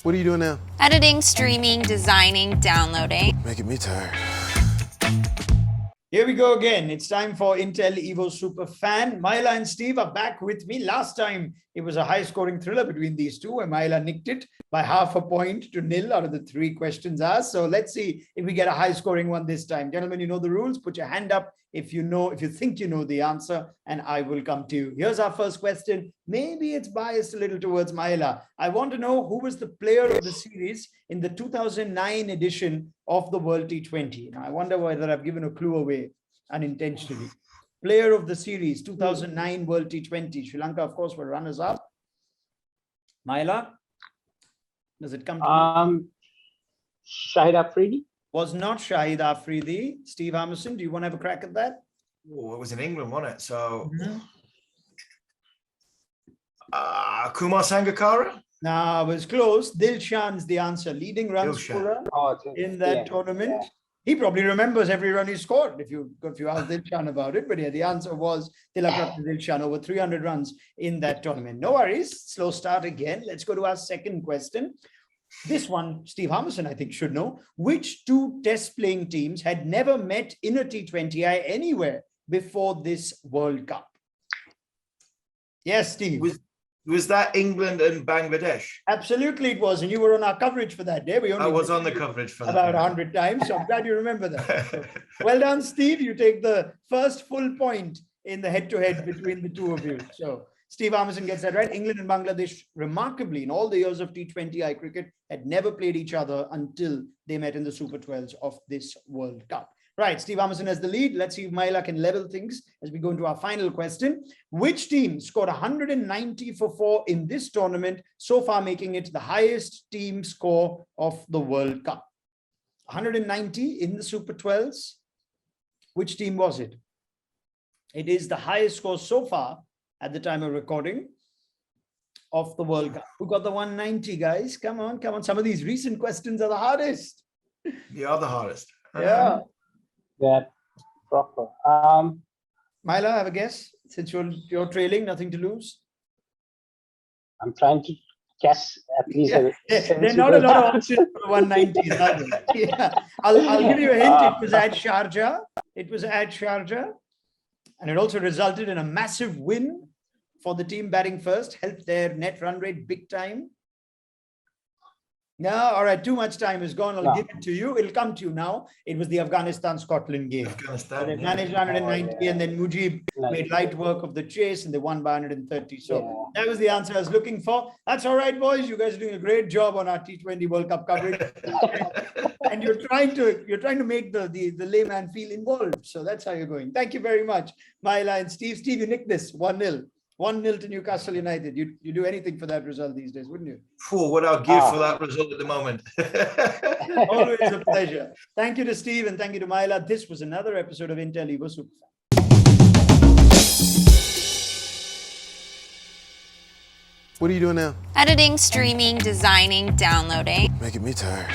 What are you doing now? Editing, streaming, designing, downloading. Making me tired. Here we go again. It's time for Intel EVO Superfan. Myla and Steve are back with me. Last time, it was a high-scoring thriller between these two, where Myla nicked it by 0.5 point to 0 out of the 3 questions asked. So let's see if we get a high-scoring one this time. Gentlemen, you know the rules. Put your hand up if you think you know the answer, and I will come to you. Here's our first question. Maybe it's biased a little towards Myla. I want to know who was the player of the series in the 2009 edition of the World T20. Now, I wonder whether I've given a clue away unintentionally. Player of the series, 2009 World T20. Sri Lanka, of course, were runners-up. Myla, does it come to you? Shahid Afridi? Was not Shahid Afridi. Steve Harmison, do you want to have a crack at that? Oh, it was in England, wasn't it? So, Kumar Sangakkara? No, it was close. Dilshan's the answer. Leading run scorer in that tournament. Yeah. He probably remembers every run he scored if you ask Dilshan about it. But yeah, the answer was Tilakratne Dilshan, over 300 runs in that tournament. No worries. Slow start again. Let's go to our second question. This one, Steve Harmison, I think, should know. Which 2 test-playing teams had never met in a T20I anywhere before this World Cup? Yes, Steve. Was that England and Bangladesh? Absolutely, it was. And you were on our coverage for that day. I was on the coverage for that. About 100 times. So I'm glad you remember that. So, well done, Steve. You take the first full point in the head-to-head between the two of you. So Steve Harmison gets that right. England and Bangladesh, remarkably, in all the years of T20I cricket, had never played each other until they met in the Super 12s of this World Cup. Right, Steve Harmison has the lead. Let's see if Myla can level things as we go into our final question. Which team scored 190 for 4 in this tournament, so far making it the highest team score of the World Cup? 190 in the Super 12s. Which team was it? It is the highest score so far at the time of recording of the World Cup. Who got the 190, guys? Come on, come on. Some of these recent questions are the hardest. They are the hardest. Yeah. Yeah, proper. Myla, have a guess. Since you're trailing, nothing to lose. I'm trying to guess at least. There are not a lot of options for 190s, are there? Yeah. I'll give you a hint. It was at Sharjah. It was at Sharjah. And it also resulted in a massive win for the team batting first, helped their net run rate big time. No, all right, too much time is gone. I'll give it to you. It'll come to you now. It was the Afghanistan-Scotland game. So they managed 190 and then Mujib made light work of the chase and they won by 130. So that was the answer I was looking for. That's all right, boys. You guys are doing a great job on our T20 World Cup coverage. And you're trying to make the layman feel involved. So that's how you're going. Thank you very much, Myla and Steve. Steve, you nicked this 1-0. 1-0 to Newcastle United. You do anything for that result these days, wouldn't you? For what I'll give for that result at the moment. Always a pleasure. Thank you to Steve and thank you to Myla. This was another episode of Intel EVO Superfan. What are you doing now? Editing, streaming, designing, downloading. Making me tired.